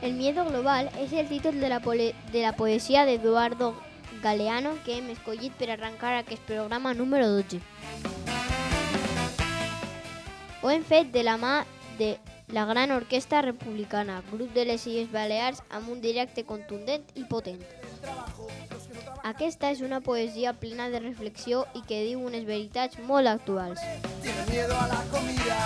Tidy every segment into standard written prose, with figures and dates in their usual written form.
El miedo global és el títol de la poesia d'Eduardo Galeano que hem escollit per arrencar aquest programa número 12. Ho hem fet de la mà de la Gran Orquestra Republicana, grup de les Illes Balears amb un directe contundent i potent. Aquesta és una poesia plena de reflexió i que diu unes veritats molt actuals. Tiene miedo a la comida.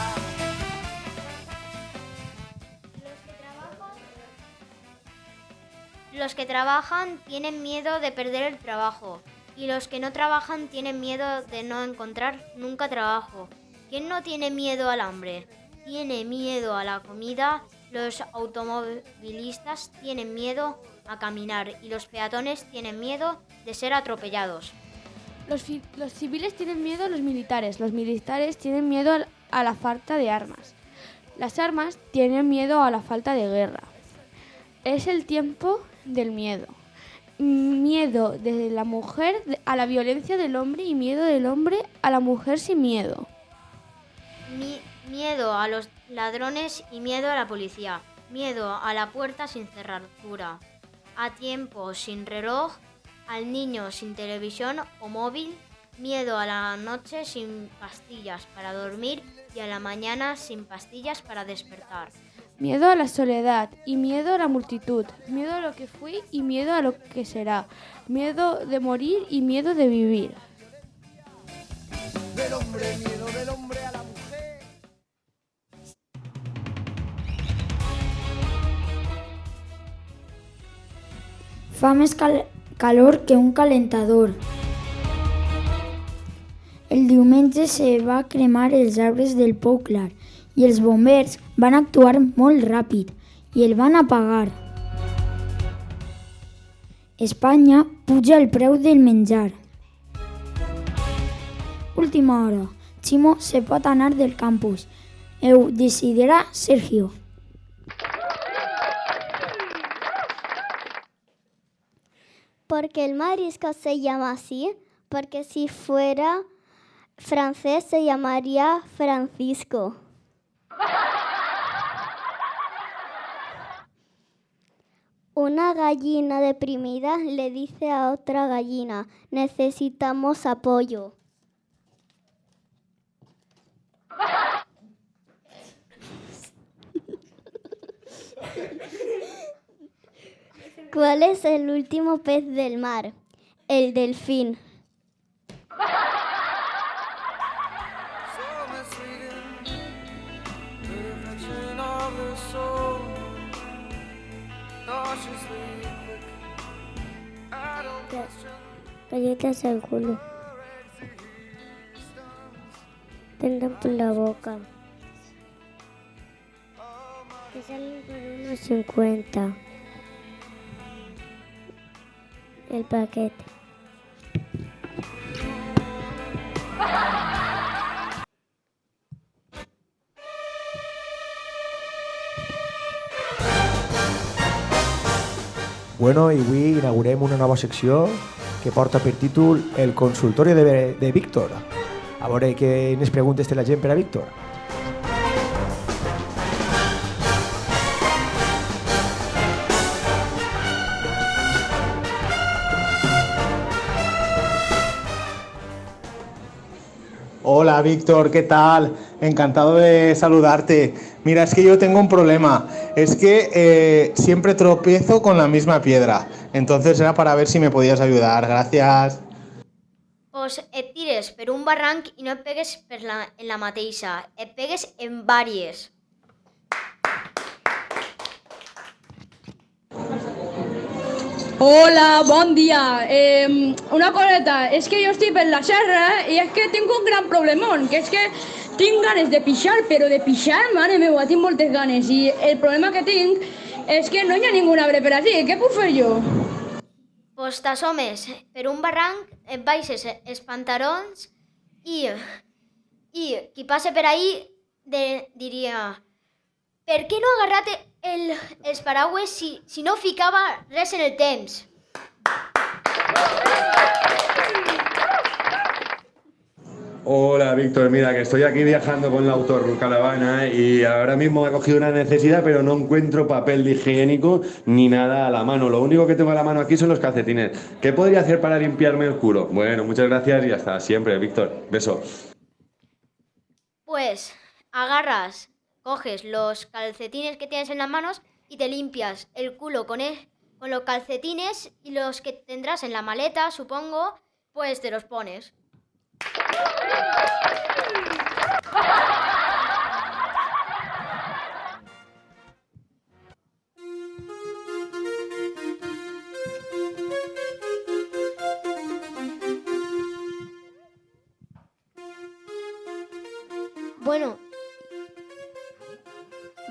Los que trabajan tienen miedo de perder el trabajo y los que no trabajan tienen miedo de no encontrar nunca trabajo. ¿Quién no tiene miedo al hambre? Tiene miedo a la comida. Los automovilistas tienen miedo a caminar y los peatones tienen miedo de ser atropellados. Los civiles tienen miedo a los militares tienen miedo a la falta de armas. Las armas tienen miedo a la falta de guerra. Es el tiempo del miedo. Miedo de la mujer a la violencia del hombre y miedo del hombre a la mujer sin miedo. Miedo a los ladrones y miedo a la policía. Miedo a la puerta sin cerradura. A tiempo sin reloj. Al niño sin televisión o móvil. Miedo a la noche sin pastillas para dormir y a la mañana sin pastillas para despertar. Miedo a la soledad y miedo a la multitud, miedo a lo que fui y miedo a lo que será, miedo de morir y miedo de vivir. Del hombre, miedo del hombre a la mujer. Fa més calor que un calentador. El diumenge se va cremar els arbres del Pou Clar i els bombers van actuar molt ràpid i el van apagar. Espanya puja el preu del menjar. Última hora. Ximo se pot anar del campus. Ho decidirà Sergio. Porque el marisco se llama así, porque si fuera francés se llamaría Francisco. Una gallina deprimida le dice a otra gallina, necesitamos apoyo. ¿Cuál es el último pez del mar? El delfín. Galletas al culo. Tendrán por la boca. Te salen por unos 50. El paquete. Bueno, i avui inaugurem una nova secció que porta per títol El consultori de Víctor. A veure quines preguntes té la gent per a Víctor. Hola Víctor, ¿qué tal? Encantado de saludarte. Mira, es que yo tengo un problema. Es que siempre tropiezo con la misma piedra. Entonces era para ver si me podías ayudar. Gracias. Pues et tires per un barranc i no et pegues en la mateixa, et pegues en vàries. Hola, bon dia. Una coseta, és que jo estic per la serra i és que tinc un gran problemón, que és que tinc ganes de pixar, però de pixar, mare meva, tinc moltes ganes. I el problema que tinc és que no hi ha ningú arbre per així. Què puc fer jo? Pues t'assomes per un barranc, et baixes els pantalons i qui passa per ahí diria per què no ha agarrat els paraules si no ficava res en el temps? Hola, Víctor. Mira, que estoy aquí viajando con la autocaravana y ahora mismo me ha cogido una necesidad, pero no encuentro papel higiénico ni nada a la mano. Lo único que tengo a la mano aquí son los calcetines. ¿Qué podría hacer para limpiarme el culo? Bueno, muchas gracias y hasta siempre, Víctor. Beso. Pues coges los calcetines que tienes en las manos y te limpias el culo con los calcetines, y los que tendrás en la maleta, supongo, pues te los pones.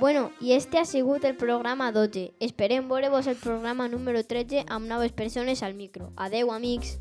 Bueno, i este ha sigut el programa 12. Esperem veure-vos el programa número 13 amb noves persones al micro. Adeu, amics!